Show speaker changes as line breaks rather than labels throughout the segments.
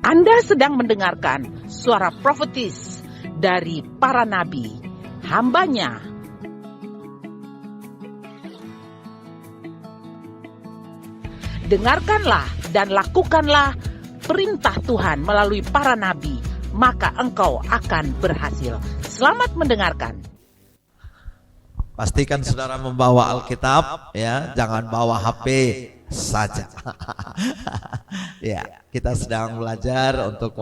Anda sedang mendengarkan suara profetis dari para nabi, hambanya. Dengarkanlah dan lakukanlah perintah Tuhan melalui para nabi, maka engkau akan berhasil. Selamat mendengarkan.
Pastikan saudara membawa Alkitab, ya, jangan bawa HP saja. Ya, kita sedang belajar untuk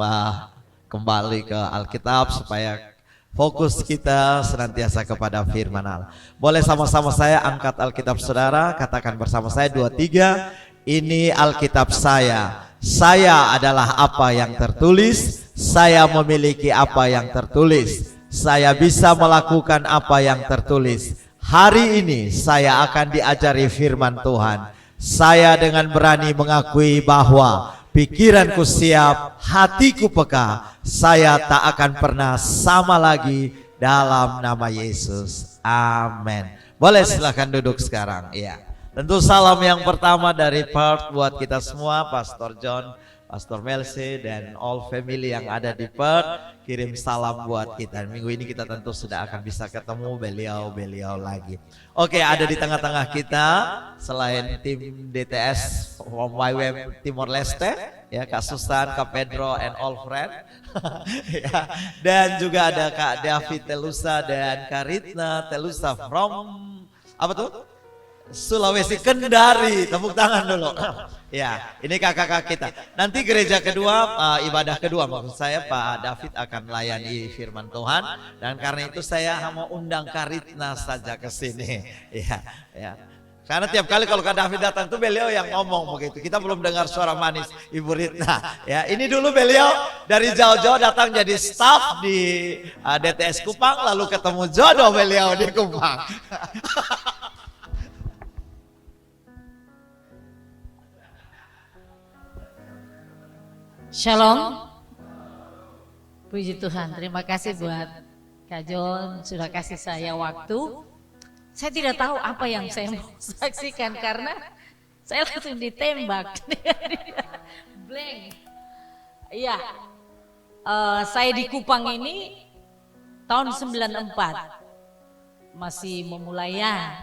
kembali ke Alkitab supaya fokus kita senantiasa kepada firman Allah. Boleh sama-sama saya angkat Alkitab saudara, katakan bersama saya 2, 3. Ini Alkitab saya. Saya adalah apa yang tertulis, saya memiliki apa yang tertulis, saya bisa melakukan apa yang tertulis. Hari ini saya akan diajari firman Tuhan. Saya dengan berani mengakui bahwa pikiranku siap, hatiku peka. Saya tak akan pernah sama lagi dalam nama Yesus. Amin. Boleh silakan duduk sekarang. Ya. Tentu salam yang pertama dari Perth buat kita semua, Pastor John, Pastor Melsi, dan all family yang ada di Perth. Kirim salam buat kita. Minggu ini kita tentu sudah akan bisa ketemu beliau-beliau lagi. Oke, ada di tengah-tengah kita selain tim DTS from YWAM Timor Leste, ya, Kak Susan, Kak Pedro, and all friend. Ya, dan juga ada Kak David Telusa dan Kak Ritna Telusa from apa tuh? Sulawesi Kendari. Tepuk tangan dulu. Ya, ini kakak-kakak kita. Nanti gereja kedua, ibadah kedua maksud saya, Pak David akan melayani firman Tuhan, dan karena itu saya mau undang Karitna saja ke sini. Ya, ya. Karena tiap kali kalau Kak David datang tuh beliau yang ngomong begitu. Kita belum dengar suara manis Ibu Ritna. Ya, ini dulu beliau dari jauh-jauh datang jadi staff di DTS Kupang, lalu ketemu jodoh beliau di Kupang.
Shalom. Puji Tuhan, terima kasih buat Kak John sudah kasih saya waktu. Saya tidak tahu apa yang saya mau saksikan karena saya langsung ditembak. Blank. Iya, saya di Kupang ini tahun 94. Masih memulai ya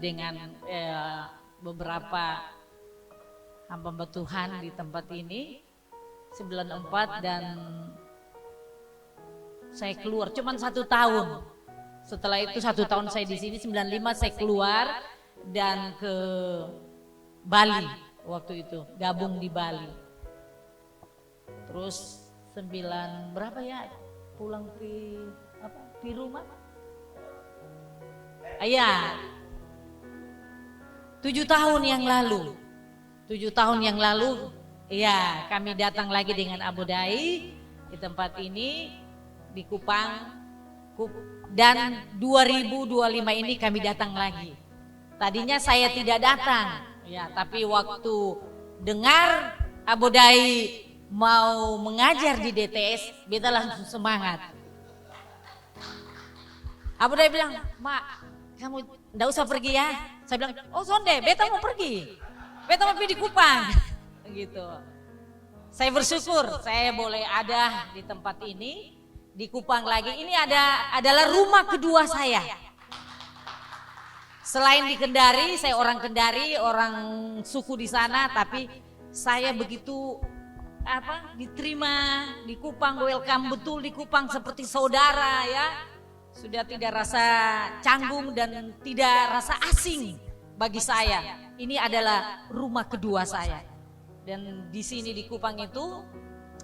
dengan beberapa hamba Tuhan di tempat ini. 94 dan saya keluar cuman 1 tahun. Setelah itu 1 tahun saya di sini, 95 saya keluar dan ke Bali waktu itu, gabung di Bali. Terus 9 berapa ya pulang di rumah? Iya. 7 tahun yang lalu. 7 tahun yang lalu. Iya, kami datang lagi dengan Abu Dai di tempat ini di Kupang, dan 2025 ini kami datang lagi. Tadinya saya tidak datang, ya, tapi waktu dengar Abu Dai mau mengajar di DTS, beta langsung semangat. Abu Dai bilang, "Mak, kamu enggak usah pergi ya." Saya bilang, "Oh sonde, beta mau pergi di Kupang." Gitu. Saya bersyukur saya boleh ada di tempat ini di Kupang lagi. Ini adalah rumah kedua saya. Selain di Kendari, saya orang Kendari, orang suku di sana, tapi saya begitu diterima di Kupang, welcome betul di Kupang seperti saudara ya. Sudah tidak rasa canggung dan tidak rasa asing bagi saya. Ini adalah rumah kedua saya. Dan di sini di Kupang itu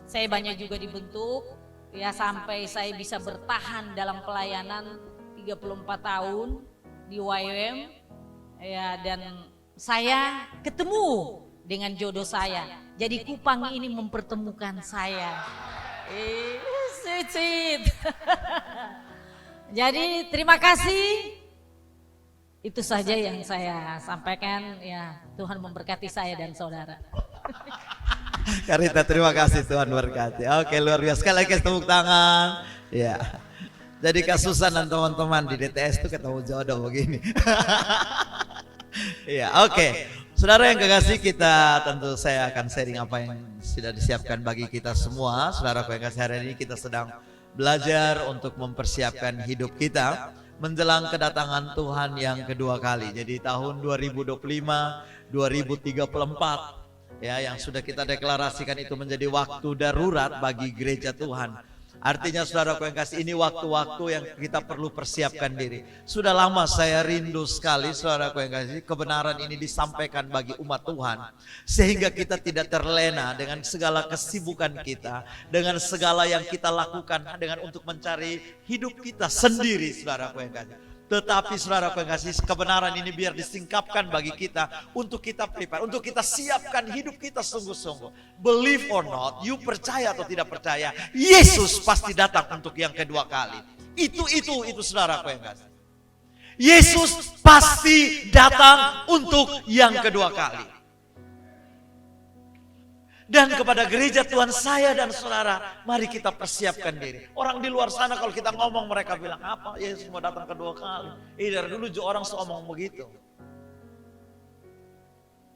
saya banyak juga dibentuk ya sampai saya bisa bertahan dalam pelayanan 34 tahun di YWAM ya, dan saya ketemu dengan jodoh saya. Jadi Kupang ini mempertemukan saya. Sweet. Jadi terima kasih. Itu saja yang saya sampaikan ya. Tuhan memberkati saya dan saudara.
Karita, terima kasih, Tuhan berkati. Oke, luar biasa. Sekali lagi tepuk tangan. Ya. Jadi Kak Susan dan teman-teman di DTS itu ketemu jodoh begini. Ya, oke. Saudara yang kekasih, kita tentu saya akan sharing apa yang sudah disiapkan bagi kita semua. Saudara yang kekasih, hari ini kita sedang belajar untuk mempersiapkan hidup kita menjelang kedatangan Tuhan yang kedua kali. Jadi tahun 2025, 2034 ya, yang sudah kita deklarasikan itu menjadi waktu darurat bagi gereja Tuhan. Artinya saudaraku yang kasih, ini waktu-waktu yang kita perlu persiapkan diri. Sudah lama saya rindu sekali saudaraku yang kasih, kebenaran ini disampaikan bagi umat Tuhan. Sehingga kita tidak terlena dengan segala kesibukan kita, dengan segala yang kita lakukan, dengan untuk mencari hidup kita sendiri saudaraku yang kasih. Tetapi saudaraku yang kasih, kebenaran ini biar disingkapkan bagi kita, untuk kita prepare, untuk kita siapkan hidup kita sungguh-sungguh. Believe or not, you percaya atau tidak percaya, Yesus pasti datang untuk yang kedua kali. Itu saudaraku yang kasih. Yesus pasti datang untuk yang kedua kali. Dan kepada gereja Tuhan, saya dan saudara, mari kita persiapkan diri. Orang di luar sana kalau kita ngomong, mereka bilang, apa Yesus mau datang kedua kali? Dari dulu juga orang ngomong begitu.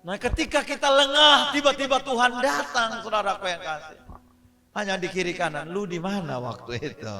Nah ketika kita lengah, tiba-tiba Tuhan datang, saudaraku yang kasih. Hanya di kiri kanan, lu di mana waktu itu?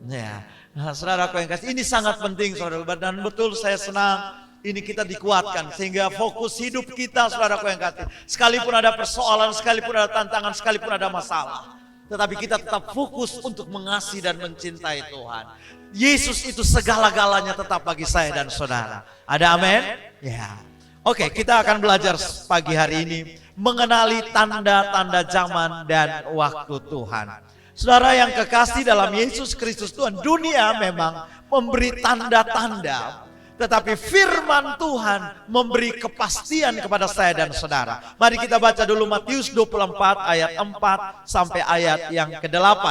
Ya, nah, saudaraku yang kasih, ini sangat penting saudara. Dan betul saya senang. Ini kita dikuatkan sehingga fokus hidup kita saudaraku yang kasih. Sekalipun ada persoalan, sekalipun ada tantangan, sekalipun ada masalah, tetapi kita tetap fokus untuk mengasihi dan mencintai Tuhan. Yesus itu segala-galanya tetap bagi saya dan saudara. Ada amin? Ya. Oke, kita akan belajar pagi hari ini mengenali tanda-tanda zaman dan waktu Tuhan. Saudara yang kekasih dalam Yesus Kristus Tuhan, dunia memang memberi tanda-tanda, tetapi firman Tuhan memberi kepastian kepada saya dan saudara. Mari kita baca dulu Matius 24 ayat 4 sampai ayat yang ke-8.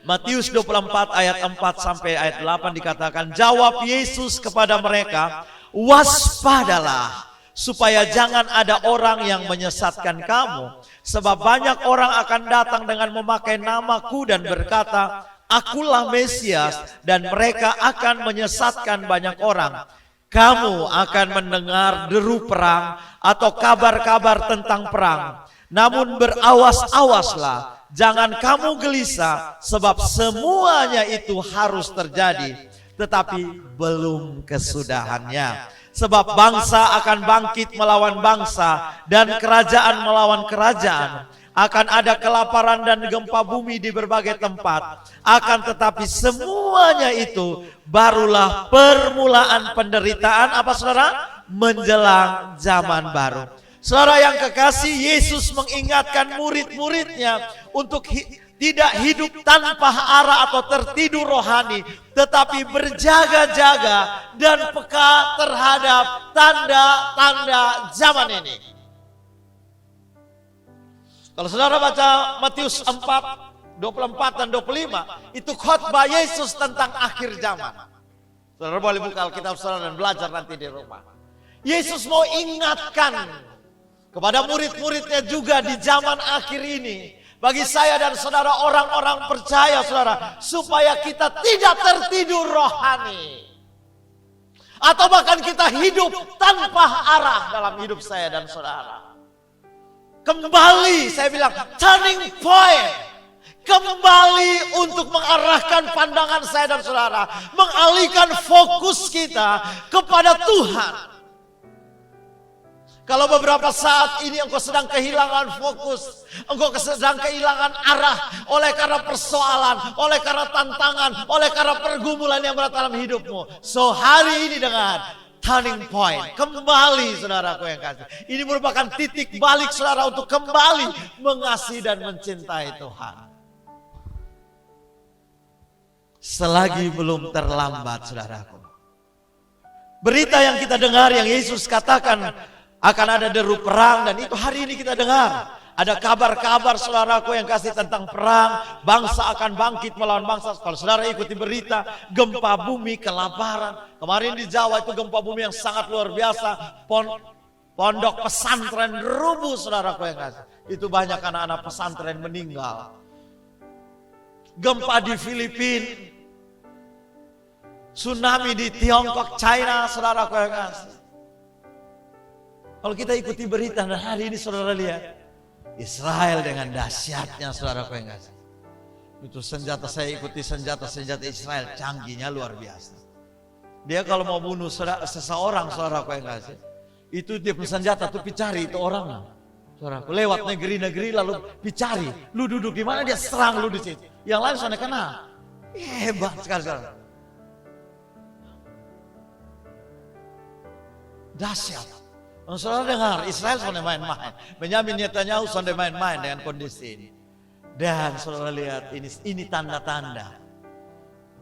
Matius 24 ayat 4 sampai ayat 8 dikatakan, jawab Yesus kepada mereka, waspadalah supaya jangan ada orang yang menyesatkan kamu. Sebab banyak orang akan datang dengan memakai namaku dan berkata, akulah Mesias, dan mereka akan menyesatkan banyak orang. Kamu akan mendengar deru perang atau kabar-kabar tentang perang. Namun berawas-awaslah, jangan kamu gelisah, sebab semuanya itu harus terjadi, tetapi belum kesudahannya. Sebab bangsa akan bangkit melawan bangsa, dan kerajaan melawan kerajaan. Akan ada kelaparan dan gempa bumi di berbagai tempat. Akan tetapi semuanya itu barulah permulaan penderitaan, apa saudara? Menjelang zaman baru. Saudara yang kekasih, Yesus mengingatkan murid-muridnya untuk tidak hidup tanpa arah atau tertidur rohani, tetapi berjaga-jaga dan peka terhadap tanda-tanda zaman ini. Kalau saudara baca Matius 4, 24 dan 25, itu khotbah Yesus tentang akhir zaman. Saudara boleh buka Alkitab saudara dan belajar nanti di rumah. Yesus mau ingatkan kepada murid-muridnya juga di zaman akhir ini. Bagi saya dan saudara, orang-orang percaya saudara, supaya kita tidak tertidur rohani. Atau bahkan kita hidup tanpa arah dalam hidup saya dan saudara. Kembali, saya bilang turning point. Kembali untuk mengarahkan pandangan saya dan saudara, mengalihkan fokus kita kepada Tuhan. Kalau beberapa saat ini engkau sedang kehilangan fokus, engkau sedang kehilangan arah oleh karena persoalan, oleh karena tantangan, oleh karena pergumulan yang berat dalam hidupmu. So hari ini dengan turning point, kembali saudaraku yang kasih. Ini merupakan titik balik saudara untuk kembali mengasihi dan mencintai Tuhan. Selagi belum terlambat saudaraku. Berita yang kita dengar yang Yesus katakan akan ada deru perang, dan itu hari ini kita dengar. Ada kabar-kabar saudaraku yang kasih tentang perang, bangsa akan bangkit melawan bangsa. Kalau saudara ikuti berita, gempa bumi, kelaparan. Kemarin di Jawa itu gempa bumi yang sangat luar biasa. Pondok pesantren rubuh saudaraku yang kasih. Itu banyak anak-anak pesantren meninggal. Gempa di Filipina, tsunami di Tiongkok, China saudaraku yang kasih. Kalau kita ikuti berita dan hari ini saudara lihat, Israel dengan dahsyatnya saudaraku yang kasih. Itu senjata, saya ikuti senjata Israel, canggihnya luar biasa. Dia kalau mau bunuh seseorang saudaraku yang kasih, itu dia punya senjata tuh dicari itu orang. Saudaraku lewat negeri-negeri lalu dicari, lu duduk di mana dia serang lu di situ. Yang lain soalnya kena. Hebat sekali saudara. Dahsyat. Saudara dengar, Israel sudah main-main. Benyamin Netanyahu sudah main-main dengan kondisi ini. Dan saudara lihat, ini tanda-tanda.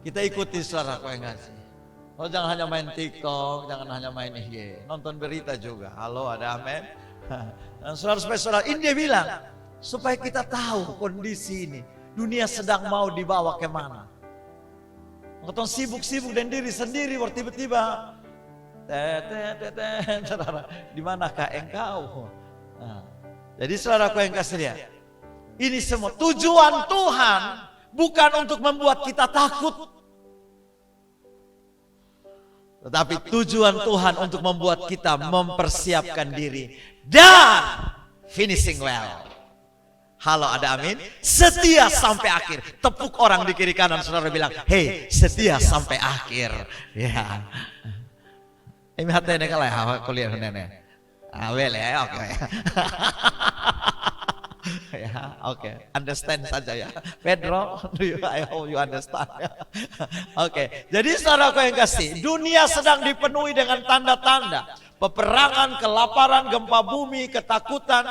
Kita ikuti saudara yang ngasih. Oh, jangan hanya main TikTok, jangan hanya main IG. Nonton berita juga. Halo, ada amin. Dan saudara, ini dia bilang, supaya kita tahu kondisi ini. Dunia sedang mau dibawa kemana. Nonton sibuk-sibuk dan diri sendiri, tiba-tiba saudara, di manakah engkau? Nah, jadi saudaraku yang kasih lihat, ini semua tujuan Tuhan bukan untuk membuat kita takut, tetapi tujuan Tuhan untuk membuat kita mempersiapkan diri dan finishing well. Halo, ada amin? Setia sampai akhir. Tepuk orang di kiri kanan saudara bilang, hey, setia sampai akhir. Ya. Ini hati ini kalau ya, kuliah nenek. Awel ya, oke. Ya, oke. Understand saja ya. Pedro, I hope you understand. Oke. Jadi saudaraku yang kasih, dunia sedang dipenuhi dengan tanda-tanda. Peperangan, kelaparan, gempa bumi, ketakutan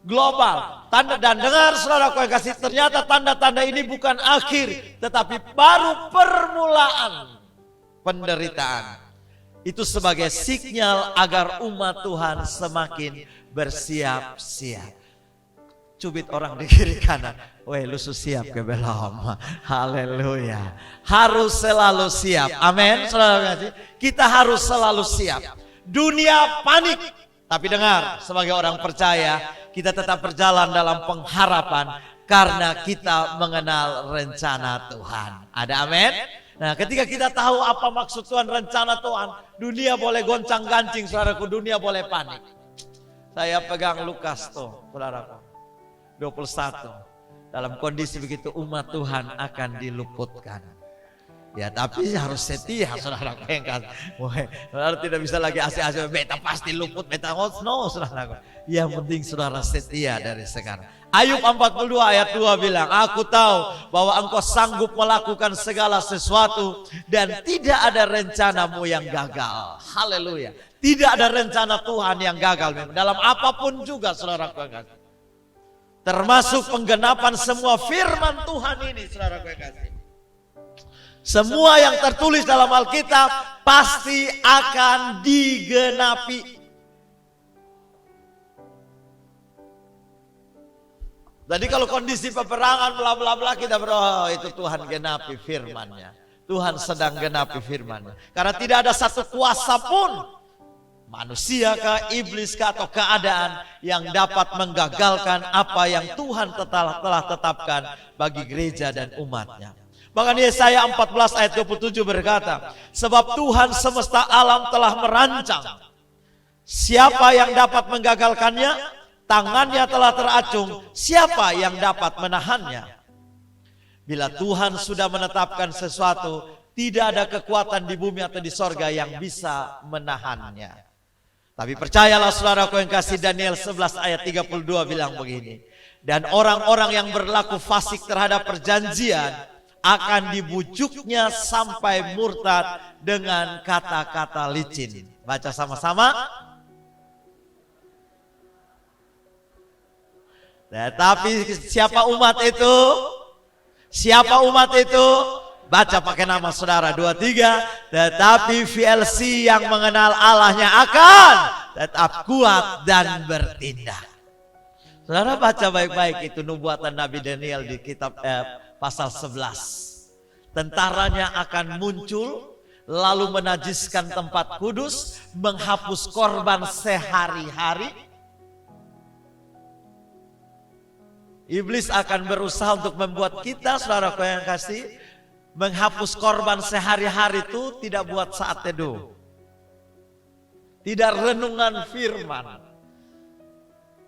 global. Tanda, dan dengar saudaraku yang kasih, ternyata tanda-tanda ini bukan akhir, tetapi baru permulaan penderitaan. Itu sebagai sinyal agar umat Tuhan semakin bersiap-siap. Cubit orang di kiri kanan. Weh, lu siap ke belum? Haleluya. Harus selalu siap. Amin. Kita harus selalu siap. Dunia panik. Tapi dengar, sebagai orang percaya, kita tetap berjalan dalam pengharapan karena kita mengenal rencana Tuhan. Ada amin? Nah, ketika kita tahu apa maksud Tuhan, rencana Tuhan, dunia boleh goncang-gancing, saudaraku, dunia boleh panik. Saya pegang Lukas tuh, saudaraku, 21. Dalam kondisi begitu umat Tuhan akan diluputkan. Ya, tapi harus setia, saudaraku yang kan. Saudara tidak bisa lagi asik-asik, beta pasti luput, beta no, saudaraku. Yang penting saudara setia dari sekarang. Ayub 42 ayat 2 bilang, aku tahu bahwa engkau sanggup melakukan segala sesuatu dan tidak ada rencanamu yang gagal. Haleluya. Tidak ada rencana Tuhan yang gagal dalam apapun juga, saudaraku yang kasih. Termasuk penggenapan semua firman Tuhan ini, saudaraku yang kasih. Semua yang tertulis dalam Alkitab pasti akan digenapi. Jadi kalau kondisi peperangan bla bla bla kita berdoa, itu Tuhan genapi firman-Nya. Tuhan sedang genapi firman-Nya. Karena tidak ada satu kuasa pun, manusia kah, iblis kah, atau keadaan yang dapat menggagalkan apa yang Tuhan telah tetapkan bagi gereja dan umat-Nya. Bahkan Yesaya 14 ayat 27 berkata, sebab Tuhan semesta alam telah merancang. Siapa yang dapat menggagalkannya? Tangannya telah teracung, siapa yang dapat menahannya? Bila Tuhan sudah menetapkan sesuatu, tidak ada kekuatan di bumi atau di sorga yang bisa menahannya. Tapi percayalah saudaraku yang kasih, Daniel 11 ayat 32 bilang begini. Dan orang-orang yang berlaku fasik terhadap perjanjian akan dibujuknya sampai murtad dengan kata-kata licin. Baca sama-sama. Tetapi siapa umat itu? Siapa umat itu? Baca pakai nama saudara 23. Tetapi VLC yang mengenal Allahnya akan tetap kuat dan bertindak. Saudara baca baik-baik itu nubuatan Nabi Daniel di kitab pasal 11. Tentaranya akan muncul lalu menajiskan tempat kudus, menghapus korban sehari-hari. Iblis akan berusaha untuk membuat kita, saudaraku yang kasih, menghapus korban sehari-hari itu tidak buat saat teduh. tidak renungan firman.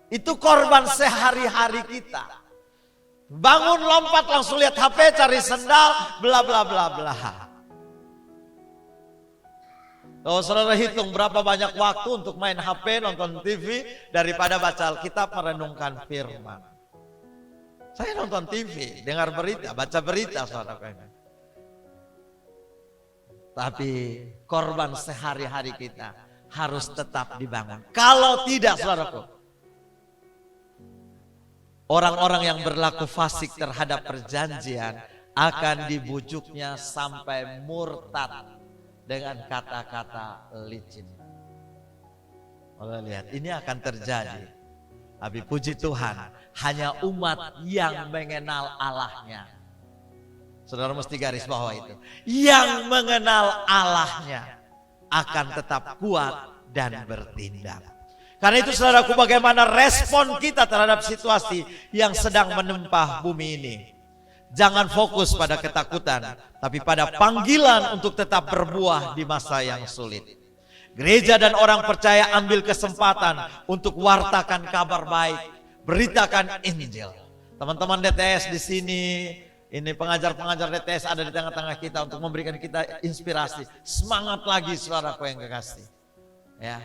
Itu korban sehari-hari kita. Bangun lompat langsung lihat HP, cari sendal, bla bla bla bla. Kalau saudara hitung berapa banyak waktu untuk main HP, nonton TV daripada baca Alkitab, merenungkan firman. Saya nonton TV, dengar berita, baca berita saudara. Tapi korban sehari-hari kita harus tetap dibangun. Kalau tidak saudaraku, orang-orang yang berlaku fasik terhadap perjanjian akan dibujuknya sampai murtad dengan kata-kata licin. Allah lihat, ini akan terjadi. Tapi puji Tuhan, hanya umat yang mengenal Allahnya. Saudara mesti garis bawah itu. Yang mengenal Allahnya akan tetap kuat dan bertindak. Karena itu saudaraku, bagaimana respon kita terhadap situasi yang sedang menempah bumi ini. Jangan fokus pada ketakutan, tapi pada panggilan untuk tetap berbuah di masa yang sulit. Gereja dan orang percaya ambil kesempatan untuk wartakan kabar baik, beritakan Injil. Teman-teman DTS di sini, ini pengajar-pengajar DTS ada di tengah-tengah kita untuk memberikan kita inspirasi. Semangat lagi saudaraku yang kekasih. Ya.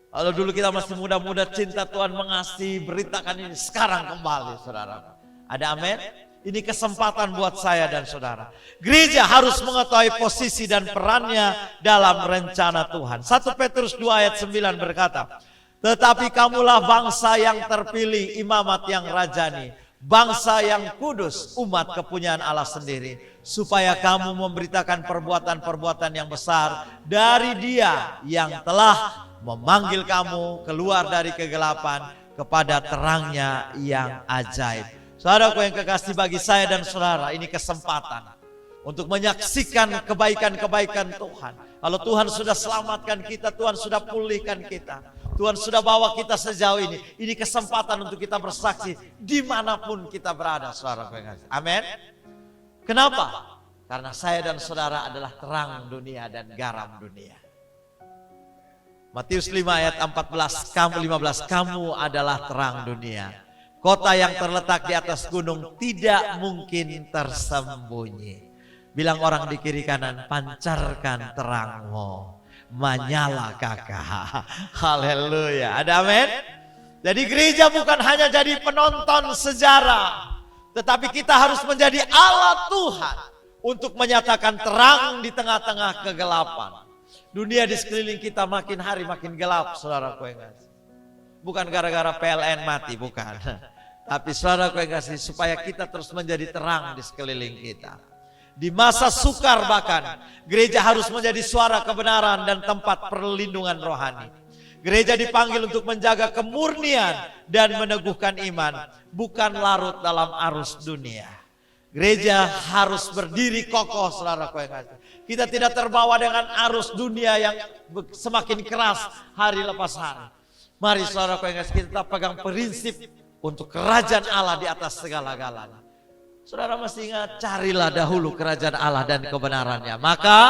Kalau dulu kita masih muda-muda, cinta Tuhan mengasihi, beritakan ini, sekarang kembali saudara. Ada amin? Ini kesempatan buat saya dan saudara. Gereja harus mengetahui posisi dan perannya dalam rencana Tuhan. 1 Petrus 2 ayat 9 berkata, tetapi kamulah bangsa yang terpilih, imamat yang rajani, bangsa yang kudus, umat kepunyaan Allah sendiri, supaya kamu memberitakan perbuatan-perbuatan yang besar dari Dia yang telah memanggil kamu keluar dari kegelapan kepada terangnya yang ajaib. Saudaraku yang kekasih, bagi saya dan saudara ini kesempatan untuk menyaksikan kebaikan-kebaikan Tuhan. Kalau Tuhan sudah selamatkan kita, Tuhan sudah pulihkan kita, Tuhan sudah bawa kita sejauh ini kesempatan untuk kita bersaksi dimanapun kita berada, saudaraku yang kekasih. Amin. Kenapa? Karena saya dan saudara adalah terang dunia dan garam dunia. Matius 5 ayat 14, kamu adalah terang dunia. Kota yang terletak di atas gunung tidak mungkin tersembunyi. Bilang orang di kiri kanan, pancarkan terangmu, menyala kakak. Haleluya, ada amin? Jadi gereja bukan hanya jadi penonton sejarah, tetapi kita harus menjadi alat Tuhan untuk menyatakan terang di tengah-tengah kegelapan. Dunia di sekeliling kita makin hari makin gelap, saudaraku yang kasih. Bukan gara-gara PLN mati, bukan. Tapi saudaraku yang kasih, supaya kita terus menjadi terang di sekeliling kita. Di masa sukar bahkan, gereja harus menjadi suara kebenaran dan tempat perlindungan rohani. Gereja dipanggil untuk menjaga kemurnian dan meneguhkan iman, bukan larut dalam arus dunia. Gereja harus berdiri kokoh, saudaraku yang kasih. Kita tidak terbawa dengan arus dunia yang semakin keras hari lepas hari. Mari saudaraku yang kasih, kita pegang prinsip untuk kerajaan Allah di atas segala-galanya. Saudara mesti ingat, carilah dahulu kerajaan Allah dan kebenarannya. Maka,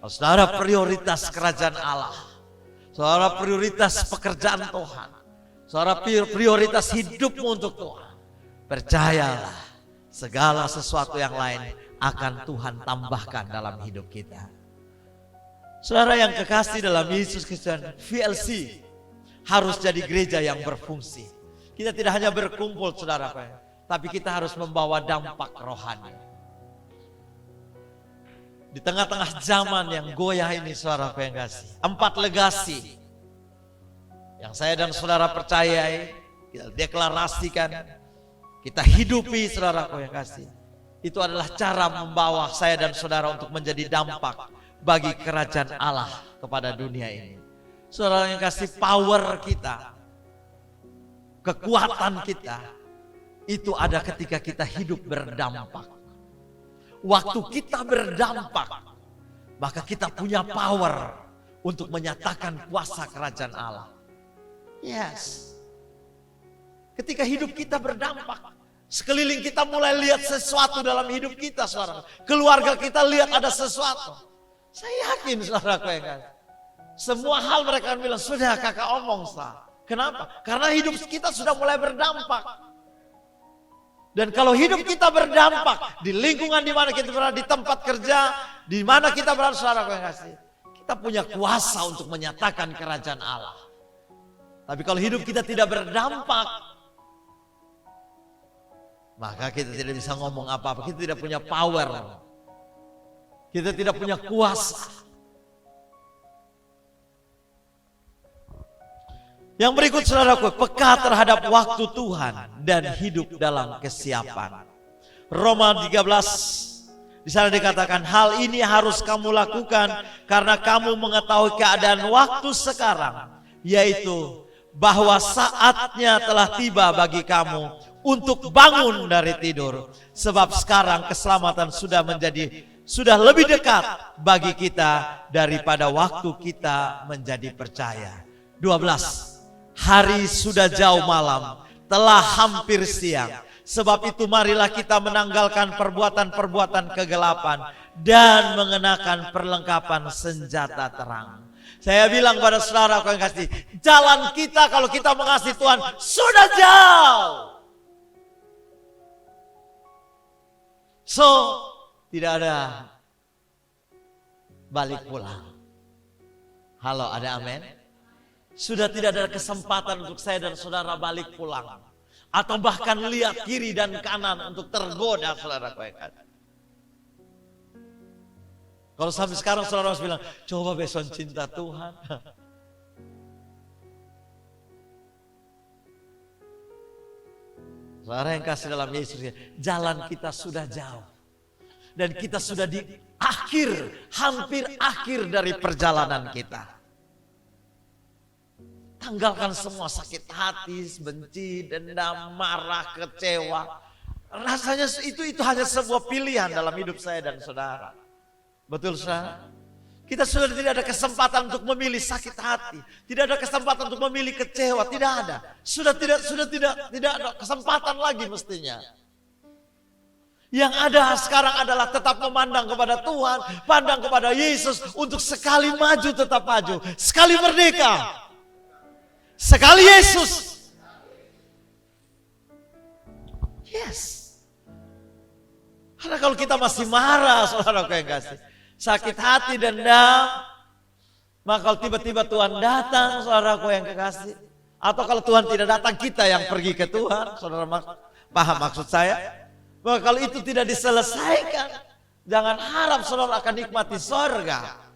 saudara prioritas kerajaan Allah, saudara prioritas pekerjaan Tuhan, saudara prioritas hidupmu untuk Tuhan. Percayalah, segala sesuatu yang lain akan Tuhan tambahkan dalam hidup kita. Saudara yang kekasih dalam Yesus Kristus, VLC harus jadi gereja yang berfungsi. Kita tidak hanya berkumpul, saudara, tapi kita harus membawa dampak rohani. Di tengah-tengah zaman yang goyah ini, saudara yang kasih, 4 legasi yang saya dan saudara percayai, kita deklarasikan, kita hidupi, saudara yang kasih. Itu adalah cara membawa saya dan saudara untuk menjadi dampak bagi kerajaan Allah kepada dunia ini. Saudara yang kasih, power kita, kekuatan kita, itu ada ketika kita hidup berdampak. Waktu kita berdampak, maka kita punya power untuk menyatakan kuasa kerajaan Allah. Yes. Ketika hidup kita berdampak, sekeliling kita mulai lihat sesuatu dalam hidup kita, saudara. Keluarga kita lihat ada sesuatu. Saya yakin saudaraku yang kasih. Semua hal mereka bilang, sudah kakak omong sah. Kenapa? Karena hidup kita sudah mulai berdampak. Dan kalau hidup kita berdampak di lingkungan di mana kita berada, di tempat kerja, di mana kita berada, saudaraku yang kasih, kita punya kuasa untuk menyatakan kerajaan Allah. Tapi kalau hidup kita tidak berdampak, maka kita tidak bisa ngomong apa-apa. Kita tidak punya power. Kita tidak punya kuasa. Yang berikut saudaraku, peka terhadap waktu Tuhan dan hidup dalam kesiapan. Roma 13, di sana dikatakan, hal ini harus kamu lakukan karena kamu mengetahui keadaan waktu sekarang, yaitu bahwa saatnya telah tiba bagi kamu untuk bangun dari tidur. Sebab sekarang keselamatan sudah lebih dekat bagi kita daripada waktu kita menjadi percaya. 12. Hari sudah jauh malam, telah hampir siang. Sebab itu marilah kita menanggalkan perbuatan-perbuatan kegelapan dan mengenakan perlengkapan senjata terang. Saya bilang pada saudara yang kasih, jalan kita kalau kita mengasihi Tuhan sudah jauh. So, tidak ada balik pulang. Halo, ada amin? Sudah tidak ada kesempatan untuk saya dan saudara balik pulang. Atau bahkan lihat kiri dan kanan untuk tergoda, saudara. Kalau sampai sekarang saudara harus bilang, coba besok cinta Tuhan. Saudara yang kasih dalam Yesus, jalan kita sudah jauh. Dan kita sudah di hampir akhir dari perjalanan kita. Tanggalkan semua sakit hati, benci, dendam, marah, kecewa. Rasanya itu hanya sebuah pilihan dalam hidup saya dan saudara. Betul saudara? Kita sudah tidak ada kesempatan untuk memilih sakit hati. Tidak ada kesempatan untuk memilih kecewa. Tidak ada. Sudah tidak ada kesempatan lagi mestinya. Yang ada sekarang adalah tetap memandang kepada Tuhan. Pandang kepada Yesus. Untuk sekali maju tetap maju. Sekali merdeka. Sekali Yesus. Yes. Karena kalau kita masih marah, saudara yang kasih, sakit hati, dendam, maka kalau tiba-tiba Tuhan datang, saudaraku yang kekasih, atau kalau Tuhan tidak datang, kita yang pergi ke Tuhan, saudara paham maksud saya? Maka kalau itu tidak diselesaikan, jangan harap saudara akan nikmati surga.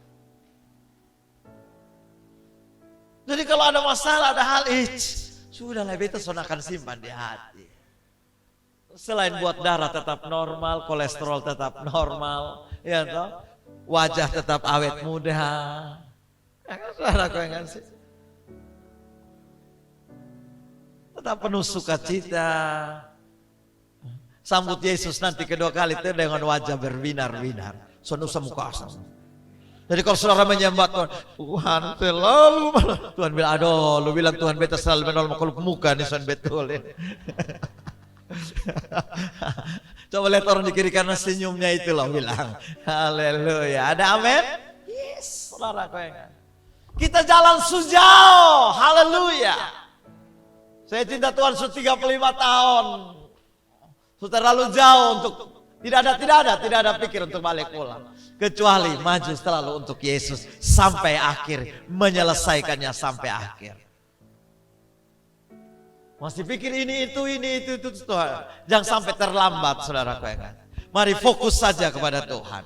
Jadi kalau ada masalah, ada hal, sudahlah beta akan simpan di hati. Selain buat darah tetap normal, kolesterol tetap normal, ya toh, wajah tetap awet muda. Ya kan saudaraku yang kasih. Tetap penuh sukacita. Sambut Yesus nanti kedua kali itu dengan wajah berbinar-binar. Sonusa muka asam. Jadi kalau saudara menyembah Tuhan selalu malah. Tuhan bilang, aduh lu bilang Tuhan beta selalu menolong kalau muka nih Tuhan betul ini. Coba lihat orang di kiri kanan senyumnya itu loh bilang. Haleluya. Ada amin? Yes, saudara kowe. Kita jalan sejauh. Haleluya. Saya cinta Tuhan sudah 35 tahun. Sudah terlalu jauh untuk tidak ada pikir untuk balik pulang. Kecuali maju selalu untuk Yesus sampai akhir, menyelesaikannya sampai akhir. Masih pikir ini itu Tuhan. Jangan sampai terlambat saudaraku yang kasih. Mari fokus saja kepada Tuhan.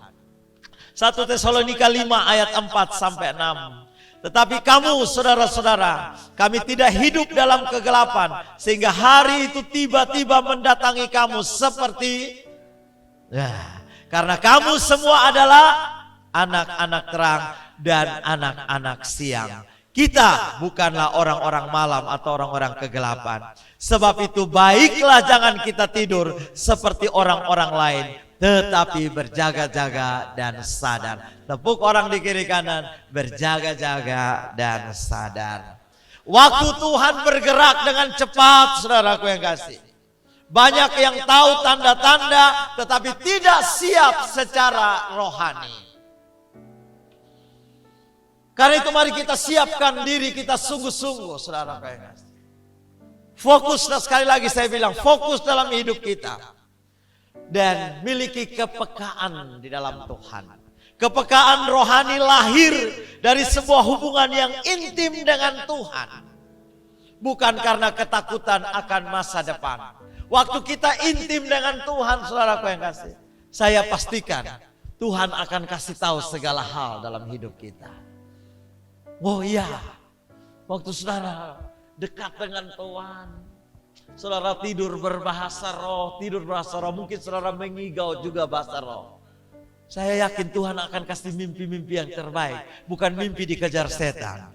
1 Tesalonika 5 ayat 4 sampai 6. Tetapi kamu saudara-saudara, kami tidak hidup dalam kegelapan sehingga hari itu tiba-tiba mendatangi kamu seperti karena kamu semua adalah anak-anak terang dan anak-anak siang. Kita bukanlah orang-orang malam atau orang-orang kegelapan. Sebab itu baiklah jangan kita tidur seperti orang-orang lain, tetapi berjaga-jaga dan sadar. Tepuk orang di kiri kanan, berjaga-jaga dan sadar. Waktu Tuhan bergerak dengan cepat, saudaraku yang kasih. Banyak yang tahu tanda-tanda tetapi tidak siap secara rohani. Karena itu mari kita siapkan diri kita sungguh-sungguh, saudara yang kasih. Fokus, dan sekali lagi saya bilang, fokus dalam hidup kita. Dan miliki kepekaan di dalam Tuhan. Kepekaan rohani lahir dari sebuah hubungan yang intim dengan Tuhan. Bukan karena ketakutan akan masa depan. Waktu kita intim dengan Tuhan, saudaraku yang kasih, saya pastikan Tuhan akan kasih tahu segala hal dalam hidup kita. Oh iya, waktu saudara dekat dengan Tuhan, saudara tidur berbahasa roh, mungkin saudara mengigau juga bahasa roh. Saya yakin Tuhan akan kasih mimpi-mimpi yang terbaik, bukan mimpi dikejar setan.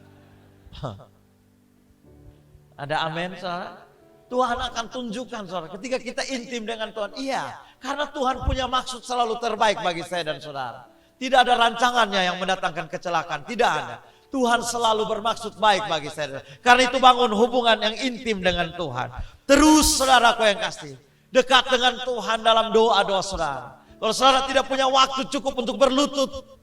Ada amin, saudara? Tuhan akan tunjukkan, saudara, ketika kita intim dengan Tuhan. Iya, karena Tuhan punya maksud selalu terbaik bagi saya dan saudara. Tidak ada rancangannya yang mendatangkan kecelakaan, tidak ada. Tuhan selalu bermaksud baik bagi saya. Karena itu bangun hubungan yang intim dengan Tuhan. Terus saudaraku yang kasih, dekat dengan Tuhan dalam doa-doa saudara. Kalau saudara tidak punya waktu cukup untuk berlutut,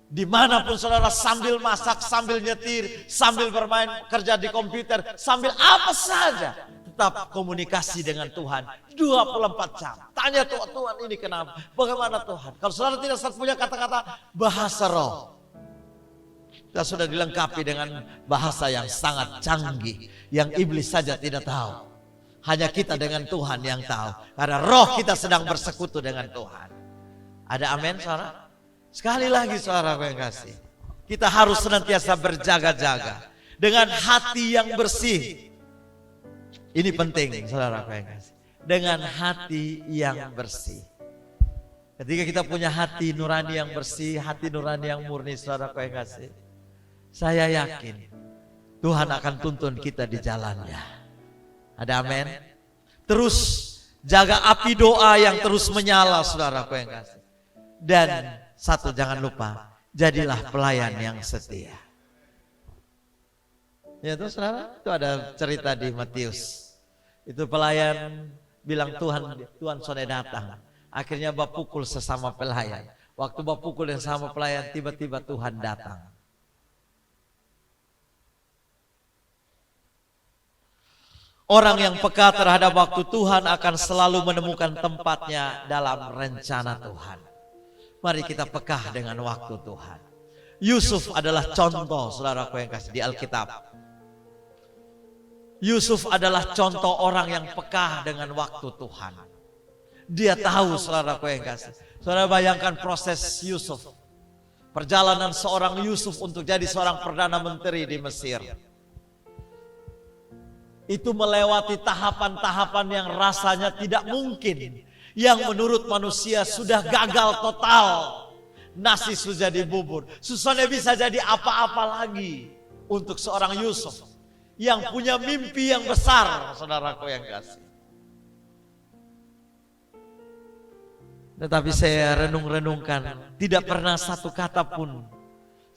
dimanapun saudara, sambil masak, sambil nyetir, sambil bermain, kerja di komputer, sambil apa saja, tetap komunikasi dengan Tuhan 24 jam. Tanya Tuhan, ini kenapa? Bagaimana Tuhan? Kalau saudara tidak punya kata-kata bahasa roh, kita sudah dilengkapi dengan bahasa yang sangat canggih, yang iblis saja tidak tahu. Hanya kita dengan Tuhan yang tahu. Karena roh kita sedang bersekutu dengan Tuhan. Ada amin, saudara? Sekali lagi, saudara yang kasih, kita harus senantiasa berjaga-jaga dengan hati yang bersih. Ini penting, saudara yang kasih. Dengan hati yang bersih. Ketika kita punya hati nurani yang bersih, hati nurani yang murni, saudara yang kasih, saya yakin Tuhan akan tuntun kita di jalannya. Ada amin? Terus jaga api doa yang terus menyala, saudaraku yang kasih. Dan satu, jangan lupa, jadilah pelayan yang setia. Ya itu saudara, itu ada cerita di Matius. Itu pelayan bilang, Tuhan sudah datang. Akhirnya bap pukul sesama pelayan. Waktu bap pukul yang sama pelayan, tiba-tiba Tuhan datang. Orang yang peka terhadap waktu Tuhan akan selalu menemukan tempatnya dalam rencana Tuhan. Mari kita peka dengan waktu Tuhan. Yusuf adalah contoh, saudaraku yang kasih, di Alkitab. Yusuf adalah contoh orang yang peka dengan waktu Tuhan. Dia tahu, saudaraku yang kasih. Saudara bayangkan proses Yusuf. Perjalanan seorang Yusuf untuk jadi seorang Perdana Menteri di Mesir. Itu melewati tahapan-tahapan yang rasanya tidak mungkin. Yang menurut manusia sudah gagal total. Nasi sudah jadi bubur. Susahnya bisa jadi apa-apa lagi untuk seorang Yusuf. Yang punya mimpi yang besar, saudaraku yang kasih. Tetapi saya renung-renungkan, tidak pernah satu kata pun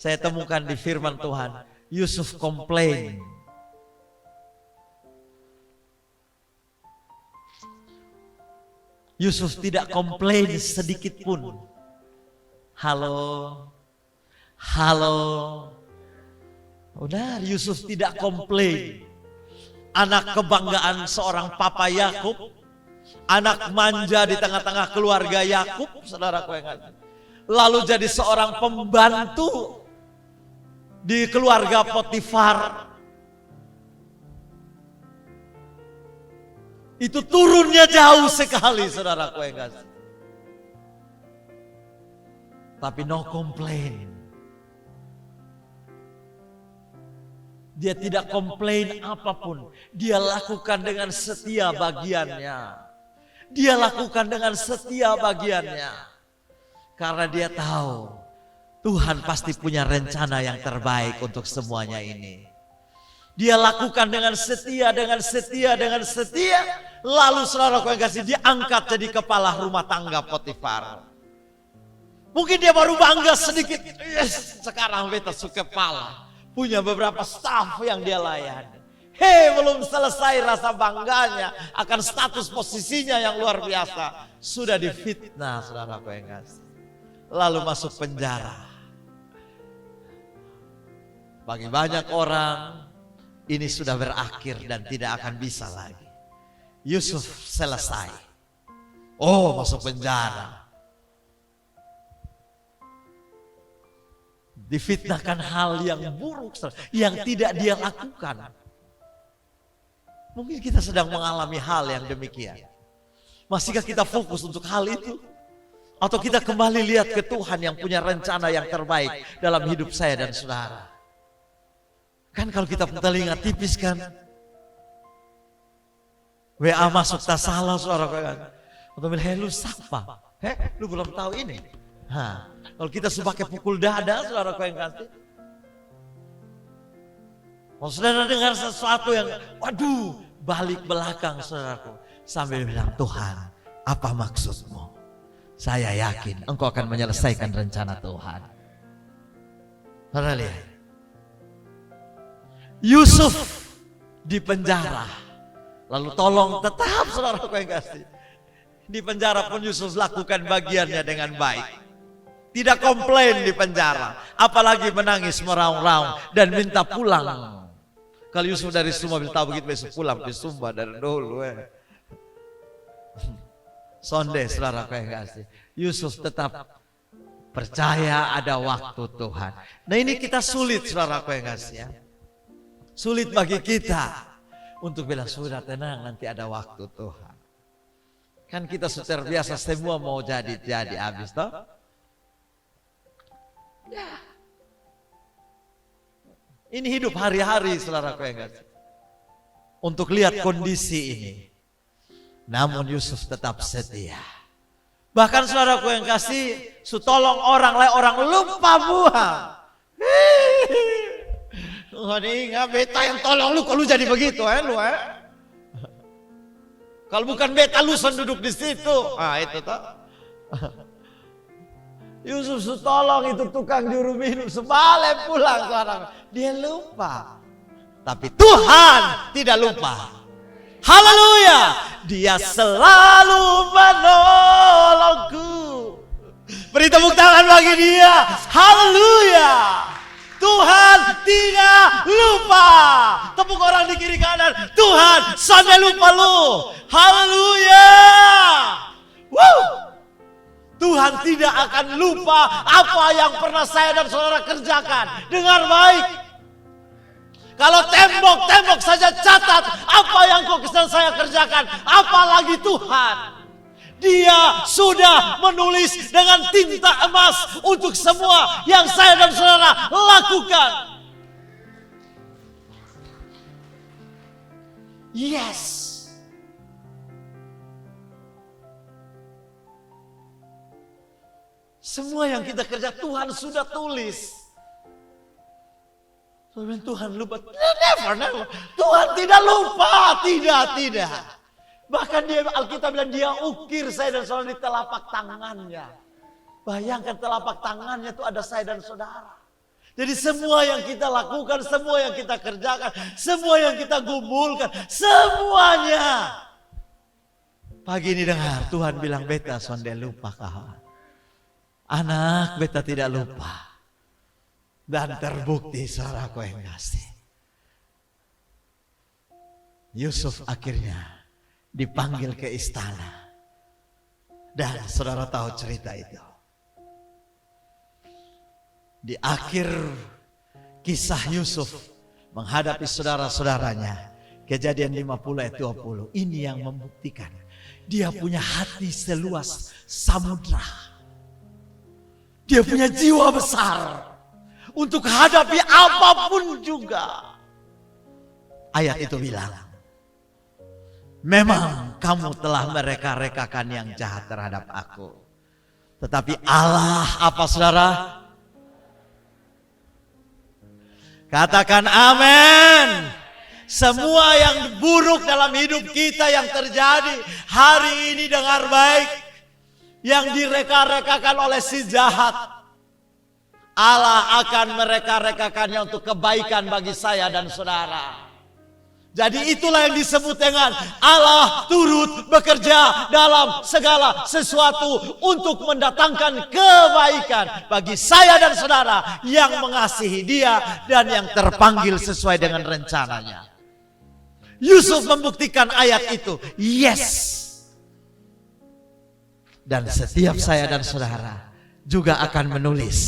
saya temukan di firman Tuhan, Yusuf komplain. Yusuf tidak komplain sedikit pun. Halo. Udah, Yusuf tidak komplain. Anak kebanggaan seorang papa Yakub, anak manja di tengah-tengah keluarga Yakub, saudaraku yang ada. Lalu jadi seorang pembantu di keluarga Potifar. Itu turunnya jauh sekali, saudaraku yang kasih. Tapi no complain. Dia tidak komplain apapun. Dia lakukan dengan setia bagiannya. Dia lakukan dengan setia bagiannya. Karena dia tahu Tuhan pasti punya rencana yang terbaik untuk semuanya ini. Dia lakukan dengan setia. Lalu saudara yang kasih, dia angkat jadi kepala rumah tangga Potifar. Mungkin dia baru bangga sedikit. Yes, sekarang beta suka kepala. Punya beberapa staf yang dia layani. Belum selesai rasa bangganya akan status posisinya yang luar biasa. Sudah difitnah, saudara yang kasih. Lalu masuk penjara. Bagi banyak orang ini sudah berakhir dan tidak akan bisa lagi. Yusuf selesai. Oh, masuk penjara. Difitnahkan hal yang buruk yang tidak dia lakukan. Mungkin kita sedang mengalami hal yang demikian. Masihkah kita fokus untuk hal itu? Atau kita kembali lihat ke Tuhan yang punya rencana yang terbaik dalam hidup saya dan saudara? Kan kalau kita telinga tipis kan, WA masuk tak salah saudara kan. Atau bilang, lu siapa? Lu belum tahu ini? Kalau kita sebagai pukul dada saudara yang kasih. Kalau saudara dengar sesuatu yang, waduh, balik belakang saudaraku. Sambil bilang, Tuhan, apa maksudmu? Saya yakin engkau akan menyelesaikan rencana Tuhan. Saudara lihat. Yusuf di penjara. Lalu tolong tetap saudaraku yang kasih. Di penjara pun Yusuf lakukan bagiannya dengan baik. Tidak komplain di penjara. Apalagi menangis meraung-raung dan minta pulang. Kalau Yusuf dari Sumba tahu begitu besok pulang ke Sumba dari dulu. Sonde saudara yang kasih. Yusuf tetap percaya ada waktu Tuhan. Nah ini kita sulit saudara yang kasih ya. Sulit bagi kita untuk bilang sudah tenang nanti ada waktu Tuhan. Kan kita sudah biasa semua mau jadi habis toh. Ya. Ini hidup hari-hari saudaraku yang kasih. Untuk lihat kondisi ini. Namun Yusuf tetap setia. Bahkan saudaraku yang kasih, tolong orang lain orang lupa buang. Ingat beta yang tolong lu, kalau lu jadi begitu lu Kalau bukan beta lu duduk di situ. Itu toh. Yusuf tolong itu tukang juru minum sebalik pulang sekarang. Dia lupa. Tapi Tuhan tidak lupa. Haleluya. Dia selalu menolongku. Beri tepuk tangan bagi dia. Haleluya. Tuhan tidak lupa. Tepuk orang di kiri kanan. Tuhan sampai lupa lu. Haleluya. Tuhan tidak akan lupa apa yang pernah saya dan saudara kerjakan. Dengar baik. Kalau tembok-tembok saja catat apa yang kau dan saya kerjakan. Apalagi Tuhan. Dia sudah menulis dengan tinta emas untuk semua yang saya dan saudara lakukan. Yes. Semua yang kita kerja Tuhan sudah tulis. Tuhan lupa. Never. Tuhan tidak lupa. Tidak. Bahkan dia Alkitab bilang dia ukir saya dan saudara di telapak tangannya. Bayangkan telapak tangannya itu ada saya dan saudara. Jadi semua yang kita lakukan, semua yang kita kerjakan, semua yang kita gumulkan, semuanya. Pagi ini dengar Tuhan bilang beta sonde lupa kawan. Anak beta tidak lupa. Dan terbukti saudaraku yang kasih. Yusuf akhirnya dipanggil ke istana. Dan saudara tahu cerita itu. Di akhir kisah Yusuf menghadapi saudara-saudaranya. Kejadian 50 ayat 20. Ini yang membuktikan. Dia punya hati seluas samudra. Dia punya jiwa besar untuk hadapi apapun juga. Ayat itu bilang, memang kamu telah mereka-rekakan yang jahat terhadap aku. Tetapi Allah apa saudara? Katakan amin. Semua yang buruk dalam hidup kita yang terjadi hari ini dengar baik. Yang direka-rekakan oleh si jahat. Allah akan mereka-rekakannya untuk kebaikan bagi saya dan saudara. Jadi itulah yang disebut dengan Allah turut bekerja dalam segala sesuatu untuk mendatangkan kebaikan bagi saya dan saudara yang mengasihi Dia dan yang terpanggil sesuai dengan rencananya. Yusuf membuktikan ayat itu. Yes. Dan setiap saya dan saudara juga akan menulis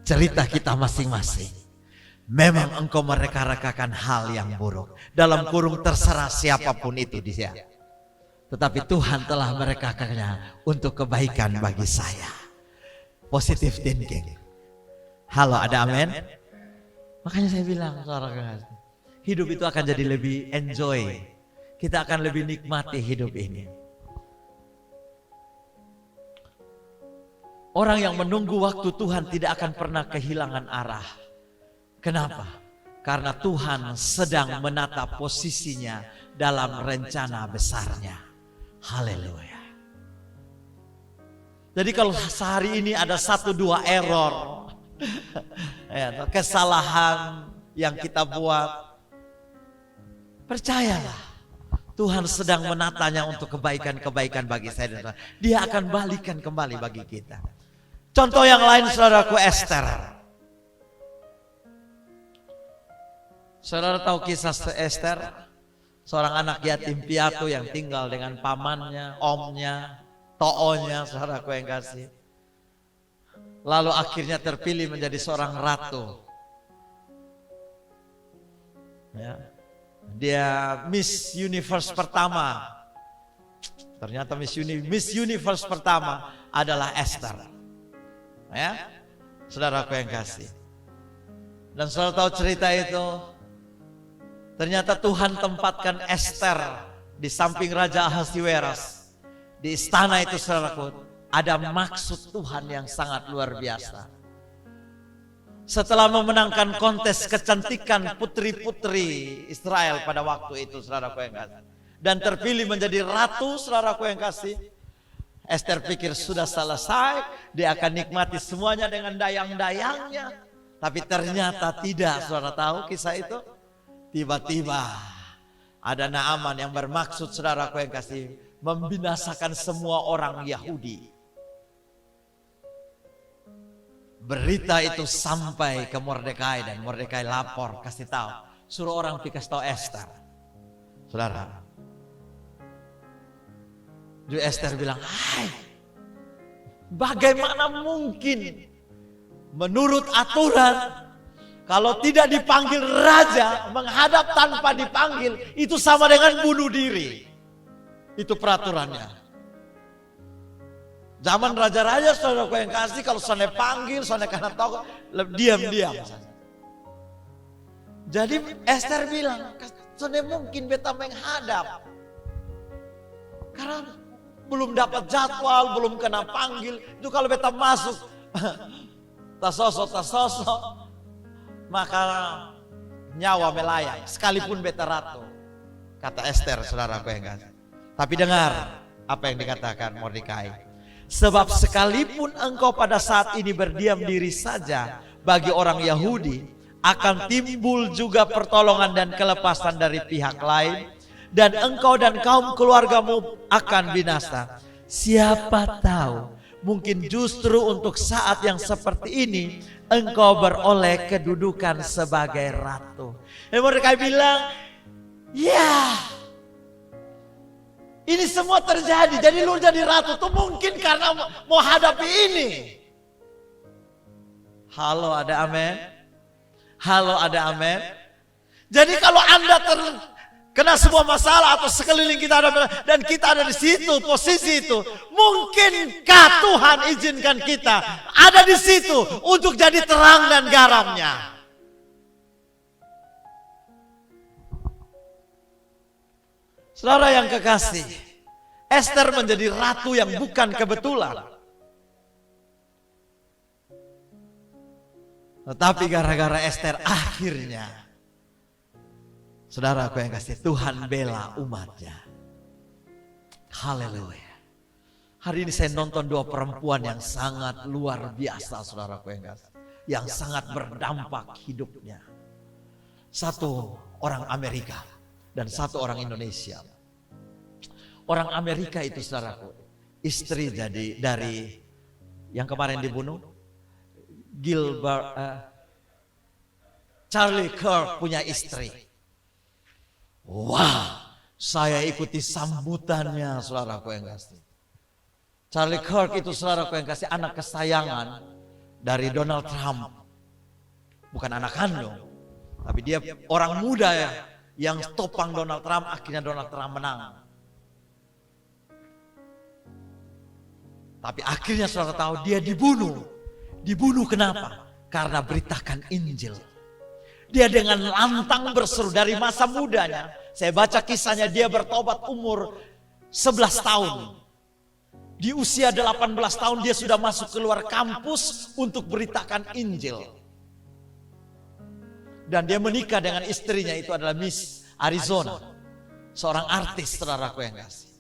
cerita kita masing-masing. Memang engkau mereka-rekakan hal yang buruk. Dalam kurung terserah siapapun itu dia. Tetapi Tuhan telah merekakannya untuk kebaikan bagi saya. Positive thinking. Halo, ada amin? Makanya saya bilang, saudara, hidup itu akan jadi lebih enjoy. Kita akan lebih nikmati hidup ini. Orang yang menunggu waktu Tuhan tidak akan pernah kehilangan arah. Kenapa? Karena Tuhan sedang menata posisinya dalam rencana besarnya. Haleluya. Jadi kalau sehari ini ada 1-2 error, kesalahan yang kita buat, percayalah Tuhan sedang menatanya untuk kebaikan-kebaikan bagi saya dan saudara. Dia akan balikan kembali bagi kita. Contoh yang lain, saudaraku, Esther. Saudara tahu kisah Esther, seorang anak yatim piatu yang tinggal dengan pamannya, omnya, toonya, saudaraku yang kasih. Lalu akhirnya terpilih menjadi seorang ratu. Ya. Dia Miss Universe pertama. Ternyata Miss Universe pertama adalah Esther. Ya, saudaraku yang kasih. Dan saudara tahu cerita itu. Ternyata Tuhan tempatkan Esther di samping Raja Ahasiweros. Di istana itu, saudaraku, ada maksud Tuhan yang sangat luar biasa. Setelah memenangkan kontes kecantikan putri-putri Israel pada waktu itu, saudaraku yang kasih, dan terpilih menjadi ratu, saudaraku yang kasih, Esther pikir sudah selesai, dia akan nikmati semuanya dengan dayang-dayangnya. Tapi ternyata tidak, saudara tahu kisah itu? Tiba-tiba ada Naaman yang bermaksud, saudaraku yang kasih, membinasakan semua orang Yahudi. Berita itu sampai ke Mordekai dan Mordekai lapor, kasih tahu, suruh orang kasih tahu Esther. Saudara, jadi Esther bilang, "Hai, bagaimana mungkin menurut aturan kalau tidak dipanggil raja, menghadap tanpa dipanggil, itu sama dengan bunuh diri." Itu peraturannya. Zaman raja-raja, saudaraku yang kasih, kalau sana panggil, sana karena tahu, diam-diam. Jadi Esther bilang, sana mungkin beta menghadap. Karena belum dapat jadwal, belum kena panggil. Itu kalau beta masuk, tasosok, maka nyawa melayang, sekalipun beta ratu. Kata Esther, saudaraku yang kasih. Tapi dengar apa yang dikatakan Mordekai. Sebab sekalipun engkau pada saat ini berdiam diri saja bagi orang Yahudi, akan timbul juga pertolongan dan kelepasan dari pihak lain, dan engkau dan kaum keluargamu akan binasa. Siapa tahu, mungkin justru untuk saat yang seperti ini engkau beroleh kedudukan sebagai ratu. Mereka bilang, ya, ini semua terjadi. Jadi lu jadi ratu tuh mungkin karena mau hadapi ini. Halo, ada amin? Halo, ada amin? Jadi kalau Anda kena sebuah masalah atau sekeliling kita ada dan kita ada di situ, posisi itu, mungkinkah Tuhan izinkan kita ada di situ untuk jadi terang dan garamnya? Saudara yang kekasih, Esther menjadi ratu yang bukan kebetulan. Tetapi gara-gara Esther akhirnya, saudara aku yang kasih, Tuhan bela umatnya. Haleluya. Hari ini saya nonton 2 perempuan yang sangat luar biasa, saudara aku yang kasih, yang sangat berdampak hidupnya. Satu orang Amerika dan satu orang Indonesia. Orang Amerika itu saudaraku, istri dari yang kemarin dibunuh, Charlie Kirk punya istri. Wah, saya ikuti sambutannya saudaraku yang kasih. Charlie Kirk itu saudaraku yang kasih anak kesayangan dari Donald Trump. Bukan anak kandung, tapi dia orang muda ya, yang topang Donald Trump, akhirnya Donald Trump menang. Tapi akhirnya saudara tahu dia dibunuh. Dibunuh kenapa? Karena beritakan Injil. Dia dengan lantang berseru dari masa mudanya. Saya baca kisahnya, dia bertobat umur 11 tahun. Di usia 18 tahun dia sudah masuk keluar kampus untuk beritakan Injil. Dan dia menikah dengan istrinya, itu adalah Miss Arizona. Seorang artis saudaraku yang kasih.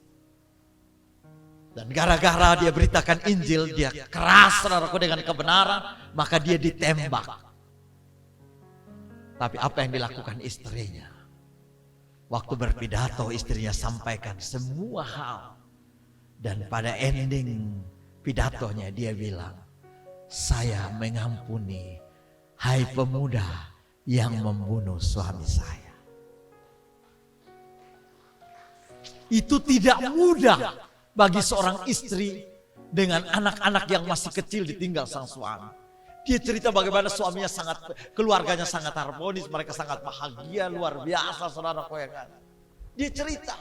Dan gara-gara dia beritakan Injil, dia keras saudaraku dengan kebenaran, maka dia ditembak. Tapi apa yang dilakukan istrinya? Waktu berpidato istrinya sampaikan semua hal. Dan pada ending pidatonya dia bilang, saya mengampuni hai pemuda yang membunuh suami saya. Itu tidak mudah bagi seorang istri dengan anak-anak yang masih kecil ditinggal sang suami. Dia cerita bagaimana suaminya keluarganya sangat harmonis, mereka sangat bahagia, luar biasa saudara koyangan. Dia cerita,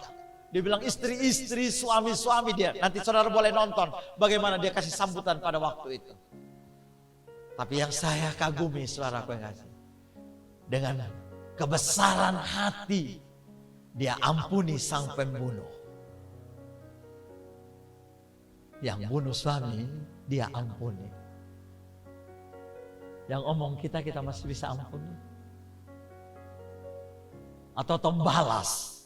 dia bilang istri-istri, suami-suami dia. Nanti saudara boleh nonton bagaimana dia kasih sambutan pada waktu itu. Tapi yang saya kagumi saudara koyangan, dengan kebesaran hati dia ampuni sang pembunuh. Yang bunuh suami dia ampuni. Yang omong kita masih bisa ampuni. Atau balas.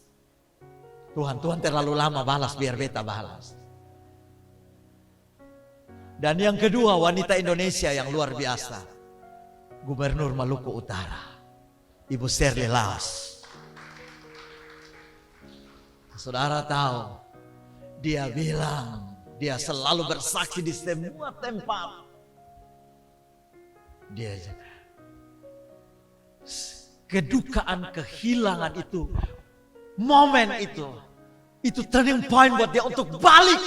Tuhan terlalu lama balas, biar beta balas. Dan yang kedua, wanita Indonesia yang luar biasa, Gubernur Maluku Utara, Ibu Shirley Laos. Saudara tahu, dia bilang dia selalu bersaksi di semua tempat. Dia kedukaan, kehilangan itu, momen itu turning point buat dia untuk balik.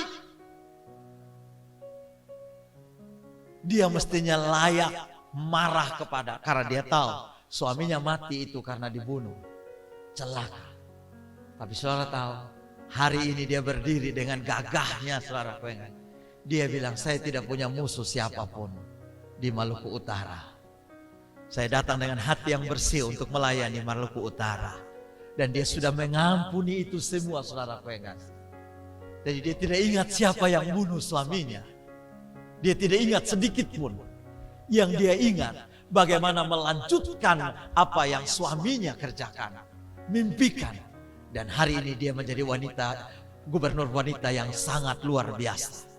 Dia mestinya layak marah karena dia tahu suaminya mati itu karena dibunuh, celaka. Tapi saudara tahu, hari ini dia berdiri dengan gagahnya saudara. Dia bilang, saya tidak punya musuh siapapun di Maluku Utara. Saya datang dengan hati yang bersih untuk melayani Maluku Utara. Dan dia sudah mengampuni itu semua saudara. Jadi dia tidak ingat siapa yang bunuh suaminya. Dia tidak ingat sedikit pun. Yang dia ingat bagaimana melanjutkan apa yang suaminya kerjakan, mimpikan. Dan hari ini dia menjadi gubernur wanita yang sangat luar biasa.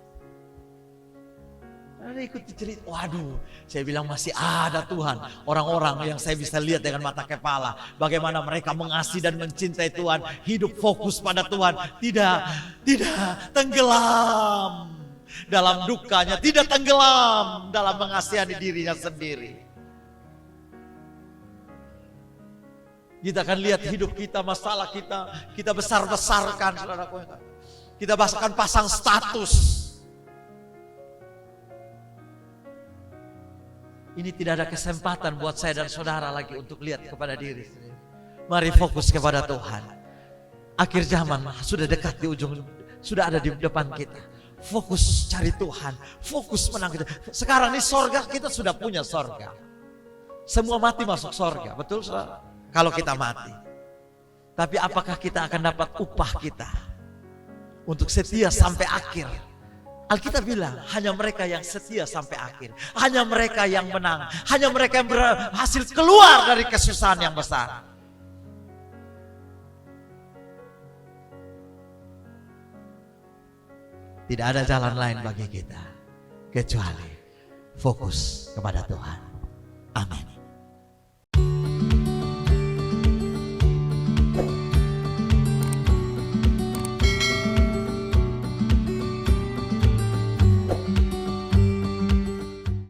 Ada ikuti cerita, waduh, saya bilang masih ada Tuhan. Orang-orang yang saya bisa lihat dengan mata kepala. Bagaimana mereka mengasihi dan mencintai Tuhan. Hidup fokus pada Tuhan. Tidak tenggelam dalam dukanya. Tidak tenggelam dalam mengasihani dirinya sendiri. Kita akan lihat hidup kita, masalah kita besar-besarkan. Kita bahkan pasang status. Ini tidak ada kesempatan buat saya dan saudara lagi untuk lihat kepada diri sendiri. Mari fokus kepada Tuhan. Akhir zaman sudah dekat di ujung, sudah ada di depan kita. Fokus cari Tuhan, fokus menang kita. Sekarang ini sorga, kita sudah punya sorga. Semua mati masuk sorga, betul saudara? Kalau kita mati. Tapi apakah kita akan dapat upah kita untuk setia sampai akhir? Alkitab bilang hanya mereka yang setia sampai akhir, hanya mereka yang menang, hanya mereka yang berhasil keluar dari kesusahan yang besar. Tidak ada jalan lain bagi kita kecuali fokus kepada Tuhan.